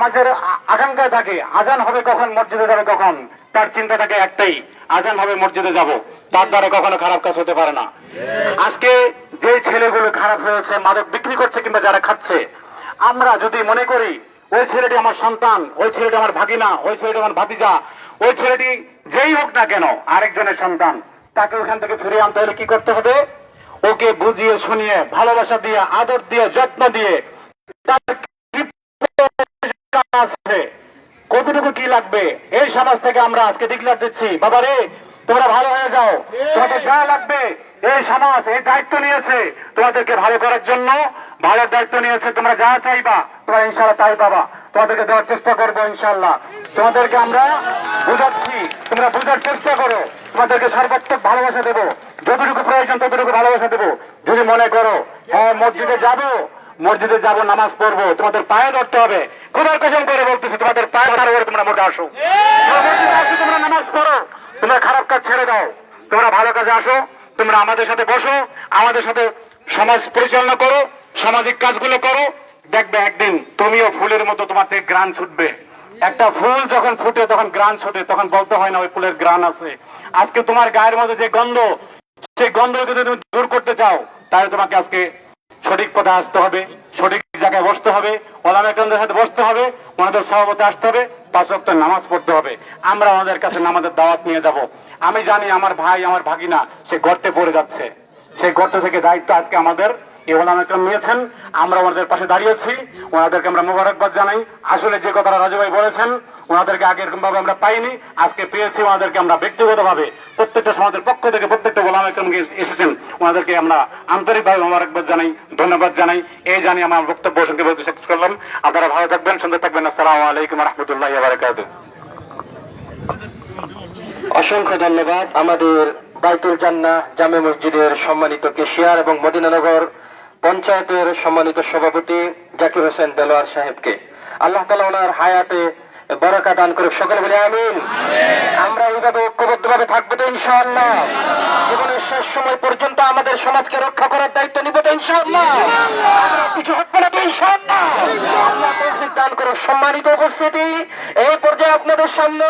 নামাজের আকাঙ্ক্ষায় থাকে, আজান হবে কখন, মসজিদে যাবে কখন, তার চিন্তা থাকে একটাই, আজান হবে মসজিদে যাব, তার দ্বারা কখনো খারাপ কাজ হতে পারে না। আজকে যে ছেলেগুলো খারাপ হয়েছে, মাদক বিক্রি করছে কিংবা যারা খাচ্ছে, আমরা যদি মনে করি ওই ছেলেটি আমার সন্তান, ওই ছেলেটি আমার ভাগিনা, ওই ছেলেটি আমার ভাতিজা, ওই ছেলেটি যেই হোক না কেন আরেকজনের সন্তান, তাকে ওখান থেকে ফিরিয়ে আনতে হলে কি করতে হবে? ওকে বুঝিয়ে শুনিয়ে, ভালোবাসা দিয়ে, আদর দিয়ে, যত্ন দিয়ে, তার কতটুকু কি লাগবে এই সমাজ থেকে আমরা আজকে ডিক্লার দিচ্ছি, বাবা রে তোমরা ভালো হয়ে যাও, তোমাদের যা লাগবে এই সমাজ এই দায়িত্ব নিয়েছে তোমাদেরকে ভালো করার জন্য, ভালোর দায়িত্ব নিয়েছে, তোমরা যা চাইবা তোমরা ইনশাআল্লাহ তাই পাবা, তোমাদেরকে দেওয়ার চেষ্টা করবো ইনশাআল্লাহ। তোমাদেরকে আমরা বুঝাচ্ছি, তোমরা বুঝার চেষ্টা করো, তোমাদেরকে সর্বাত্মক ভালোবাসা দেবো, যতটুকু প্রয়োজন ততটুকু ভালোবাসা দেবো। যদি মনে করো হ্যাঁ মসজিদে যাব, নামাজ পড়বো, তোমাদের পায়ে ধরতে হবে, খোদার কসম করে বলতেছি তোমাদের পায়ে ধরে তোমরা মোটা আসো, তোমরা নামাজ পড়ো, তোমরা খারাপ কাজ ছেড়ে দাও, তোমরা ভালো কাজে আসো, তোমরা আমাদের সাথে বসো, আমাদের সাথে সমাজ পরিচালনা করো, সামাজিক কাজগুলো করো, দেখবে একদিন তুমিও ফুলের মতো তোমার থেকে গ্রান ছুটবে। একটা ফুল যখন ফুটে তখন গ্রান ছুটে, তখন বলতে হয় না ওই ফুলের গ্রান আছে। আজকে তোমার গায়ের মধ্যে যে গন্ধ, সেই গন্ধকে যদি তুমি দূর করতে চাও তাহলে তোমাকে আজকে সঠিক পথে আসতে হবে, সঠিক জায়গায় বসতে হবে, ওলামা কেরামদের সাথে বসতে হবে, ওনাদের সভাপতি আসতে হবে, 5 ওয়াক্ত নামাজ পড়তে হবে। আমরা ওনাদের কাছে নামাজের দাওয়াত নিয়ে যাব। আমি জানি আমার ভাই আমার ভাগিনা সে গর্তে পড়ে যাচ্ছে, সেই গর্ত থেকে দায়িত্ব আজকে আমাদের এই ওলামা কেরাম নিয়েছেন, আমরা ওনাদের পাশে দাঁড়িয়েছি, ওনাদেরকে আমরা মোবারকবাদ জানাই। আসলে যে কথাটা রাজু ভাই বলেছেন, ওনাদেরকে আগে এরকম ভাবে আমরা পাইনি, আজকে পেয়েছি, ওনাদেরকে আমরা ব্যক্তিগতভাবে প্রত্যেকটা সমাজের পক্ষ থেকে প্রত্যেকটা ওলামা কেরাম এসেছেন, ওনাদেরকে আমরা আন্তরিকভাবে মোবারকবাদ জানাই, ধন্যবাদ জানাই। এই জানি আমার বক্তব্য সংক্ষেপে শেষ করলাম। আপনারা ভালো থাকবেন, সুন্দর থাকবেন। আসসালামু আলাইকুম ওয়া রাহমাতুল্লাহি ওয়া বারাকাতুহু। অসংখ্য ধন্যবাদ আমাদের বাইতুল জান্নাহ জামে মসজিদের সম্মানিত কেশিয়ার এবং মদিনানগর পঞ্চায়েতের সম্মানিত সভাপতি জাকির হোসেন দেলোয়ার সাহেবকে। আল্লাহ তাআলা ওনার হায়াতে বরকত দান করুক, সকলে বলে আমিন। আমরা এইভাবে ঐক্যবদ্ধভাবে থাকবো তো ইনশাআল্লাহ, জীবনের শেষ সময় পর্যন্ত আমাদের সমাজকে রক্ষা করার দায়িত্ব নিব তো ইনশাআল্লাহ, আমরা কিছু হচ্ছে না তো ইনশাআল্লাহ। আল্লাহ তৌফিক দান করুক। সম্মানিত উপস্থিতি, এই পর্যায়ে আপনাদের সামনে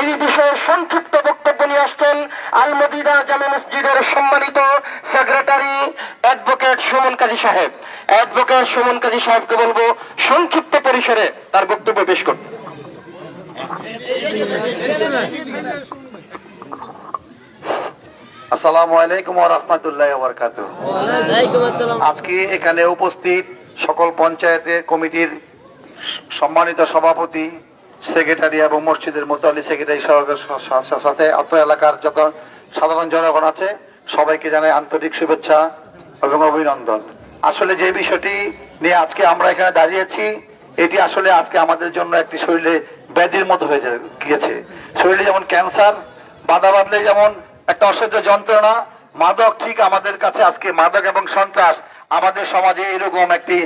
এই বিষয়ে সংক্ষিপ্ত বক্তব্য নিয়ে আসছেন আল মদিনা জামে মসজিদের সম্মানিত সেক্রেটারি অ্যাডভোকেট সুমন কাজী সাহেব। অ্যাডভোকেট সুমন কাজী সাহেবকে বলবো সংক্ষিপ্ত পরিসরে তার বক্তব্য পেশ করতে। আসসালামু আলাইকুম ওয়া রাহমাতুল্লাহি ওয়া বারাকাতুহু। আজকে এখানে উপস্থিত সকল পঞ্চায়েতের কমিটির সম্মানিত সভাপতি, সেক্রেটারি এবং মসজিদের মুতাল্লি সেক্রেটারি সাথে অত্র এলাকার যত সাধারণ জনগণ আছে সবাইকে জানাই আন্তরিক শুভেচ্ছা এবং অভিনন্দন। আসলে যে বিষয়টি নিয়ে আজকে আমরা এখানে দাঁড়িয়েছি, এটি আসলে আজকে আমাদের জন্য একটি শরীরে ব্যাধির মতো হয়ে গিয়েছে। শরীরে যেমন ক্যান্সার, বাধা বাঁধলে যেমন একটা অসহ্য যন্ত্রণা, মাদক ঠিক আমাদের কাছে আজকে মাদক এবং সন্ত্রাস আমাদের সমাজে এরকম একটি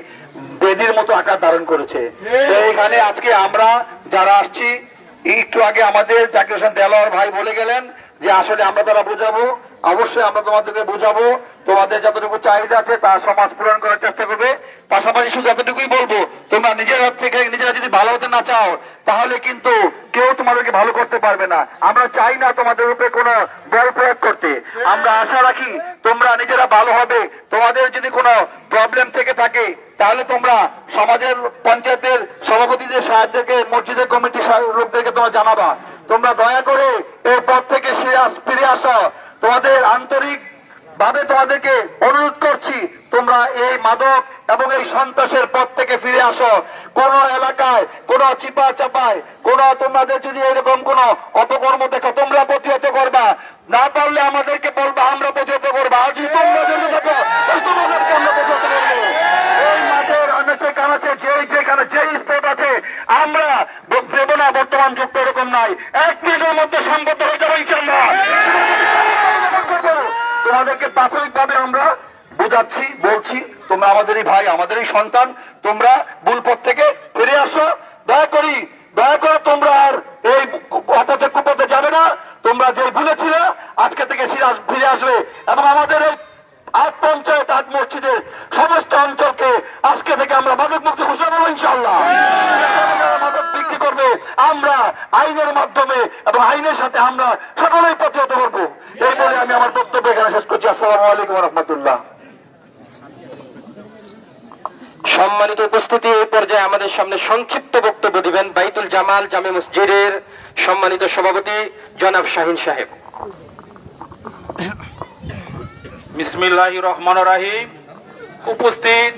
ব্যাধির মতো আকার ধারণ করেছে। তো এইখানে আজকে আমরা যারা আসছি, একটু আগে আমাদের জাকির হোসেন দেলোয়ার ভাই বলে গেলেন যে আসলে আমরা তারা বুঝাবো, অবশ্যই আমরা তোমাদেরকে বুঝাবো, তোমাদের যতটুকু চাহিদা আছে তা সমাজ পূরণ করার চেষ্টা করবে। পাশাপাশি শুধু এতটুকুই বলবো, তোমরা নিজেরা থেকে নিজেরা যদি ভালো হতে না চাও তাহলে কিন্তু কেউ তোমাদেরকে ভালো করতে পারবে না। আমরা চাই না তোমাদের উপরে কোনো বল প্রয়োগ করতে, আমরা আশা রাখি তোমরা নিজেরা ভালো হবে। তোমাদের যদি কোনো প্রবলেম থেকে থাকে তাহলে তোমরা সমাজের পঞ্চায়েতের সভাপতিদের সাহেবদেরকে, মসজিদের কমিটির লোকদেরকে তোমরা জানাবা। তোমরা দয়া করে এর পর থেকে ফিরে আসো। তোমাদের আন্তরিক ভাবে তোমাদেরকে অনুরোধ করছি, তোমরা এই মাদক এবং এই সন্ত্রাসের পথ থেকে ফিরে আসো। কোন এলাকায় কোন চিপা চাপায় কোন তোমাদের যদি এরকম কোন অপকর্ম দেখো তোমরা প্রতিহত করবা, না পারলে আমাদেরকে বলবা, আমরা প্রতিহত করবো। আর যদি তোমরা যদি দেখো তোমাদেরকে আমরা প্রতিহত করবো। এই মাঠের আনাচে কানাচে যেখানে যে স্পট আছে আমরা দেবো না, বর্তমান যুগ তো এরকম নাই, 1 মিনিটের মধ্যে সংগত হয়ে যাবো ইনশাআল্লাহ। তোমাদেরকে প্রাথমিকভাবে আমরা বোঝাচ্ছি, বলছি তোমরা আমাদেরই ভাই, আমাদেরই সন্তান, তোমরা ভুল পথ থেকে ফিরে আসো। দয়া করে তোমরা আর এই অপথে কুপথে যাবে না। তোমরা যে ভুলেছিলে আজকে থেকে ফিরে আসবে এবং আমাদের এই 8 পঞ্চায়েত 8 মসজিদের সমস্ত অঞ্চলকে আজকে থেকে আমরা মাদক মুক্ত ঘোষণা করবো ইনশাআল্লাহ। আমরা আইনের মাধ্যমে এবং আইনের সাথে আমরা সকলেই প্রতিহত করবো। এই বলে আমি আমার বক্তব্য এখানে শেষ করছি। আসসালামু আলাইকুম রহমতুল্লাহ। সম্মানিত উপস্থিতি, এই পর্যায়ে আমাদের সামনে সংক্ষিপ্ত বক্তব্য দিবেন বাইতুল জামাল জামে মসজিদের সম্মানিত সভাপতি জনাব শাহিন সাহেব। বিসমিল্লাহির রহমানির রহিম। উপস্থিত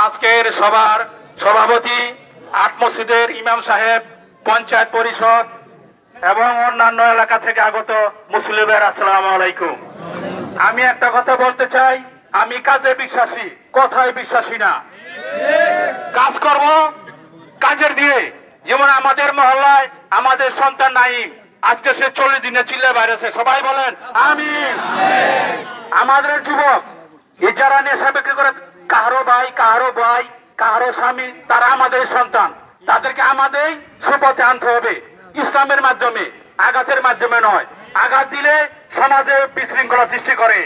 আজকের সভার সভাপতি, আট মসজিদের ইমাম সাহেব, পঞ্চায়েত পরিষদ এবং অন্যান্য এলাকা থেকে আগত মুসলিমের, আসসালামু আলাইকুম। আমি একটা কথা বলতে চাই, আমি কাজে বিশ্বাসী, কথায় বিশ্বাসী না। কাজ করব কাজের দিয়ে। যেমন আমাদের মহল্লায় আমাদের সন্তান নাইম, আজকে সে 40 দিনে চিল্লে বাইরেছে, সবাই বলেন আমিন। আমাদের যুবক এই যারা নেশা বিক্রি করে, কাহারো ভাই কাহারো স্বামী, তারা আমাদের সন্তান। তাদেরকে আমাদের সুপথে আনতে হবে, ইসলামের মাধ্যমে, আঘাতের মাধ্যমে নয়। আঘাত দিলে সমাজে বিশৃঙ্খলা সৃষ্টি করে।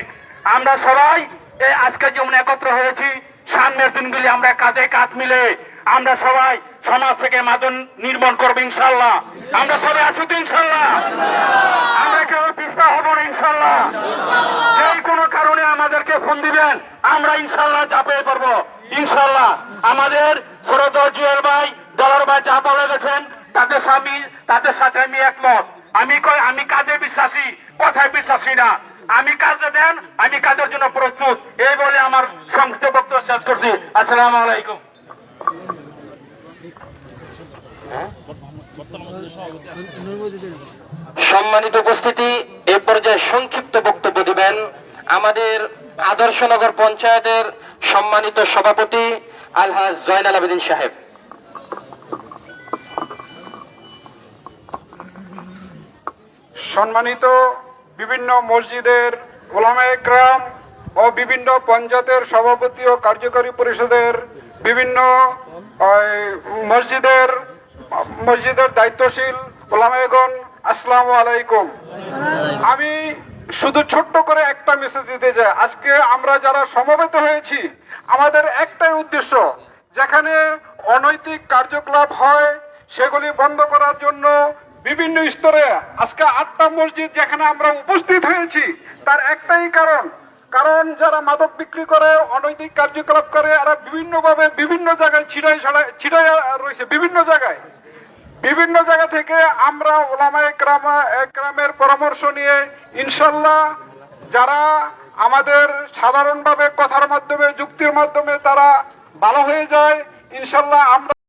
আমরা সবাই এই আজকে যেমন একত্র হয়েছি, সামনের দিনগুলি আমরা কাঁধে কাঁধ মিলে আমরা সবাই সমাজ থেকে মাদক নির্মূল করবো ইনশাল্লাহ। আমরা সবাই আছি তো ইনশাল্লাহ? আমরা কেউ পিছপা হব না ইনশাল্লাহ। যে কোনো কারণে আমাদেরকে ফোন দিবেন, আমরা ইনশাল্লাহ ঝাঁপিয়ে পড়বো ইনশাল্লাহ। আমাদের ছোট জুয়েল ভাই, দলার ভাই যা বলে গেছেন তাদের সাথে আমি একমত। আমি কাজে বিশ্বাসী, কথায় বিশ্বাসী না। আমি কাজে দেন, আমি কাজের জন্য প্রস্তুত। এই বলে আমার সংক্ষিপ্ত বক্তব্য শেষ করছি। আসসালামু আলাইকুম। সম্মানিত উপস্থিতি, এই পর্যায়ে সংক্ষিপ্ত বক্তব্য দিবেন আমাদের আদর্শনগর পঞ্চায়েতের সম্মানিত সভাপতি আলহাজ জয়নাল আবেদিন সাহেব। সম্মানিত বিভিন্ন মসজিদের ওলামায়ে কেরাম ও বিভিন্ন পঞ্চায়েতের সভাপতি ও কার্যকরী পরিষদের বিভিন্ন মসজিদের দায়িত্বশীল ওলামায়েগণ, আসসালামু আলাইকুম। আমি শুধু ছোট্ট করে একটা মেসেজ দিতে চাই। আজকে আমরা যারা সমবেত হয়েছি, আমাদের একটাই উদ্দেশ্য, যেখানে অনৈতিক কার্যকলাপ হয় সেগুলি বন্ধ করার জন্য বিভিন্ন স্তরে আজকে 8টা মসজিদ যেখানে আমরা উপস্থিত হয়েছি, তার একটাই কারণ যারা মাদক বিক্রি করে, অনৈতিক কার্যকলাপ করে, আর বিভিন্নভাবে বিভিন্ন জায়গায় ছিটাই রয়েছে। বিভিন্ন জায়গা থেকে আমরা ওলামায়ে কেরামের পরামর্শ নিয়ে ইনশাল্লাহ যারা আমাদের সাধারণভাবে কথার মাধ্যমে, যুক্তির মাধ্যমে তারা ভালো হয়ে যায়, ইনশাল্লাহ আমরা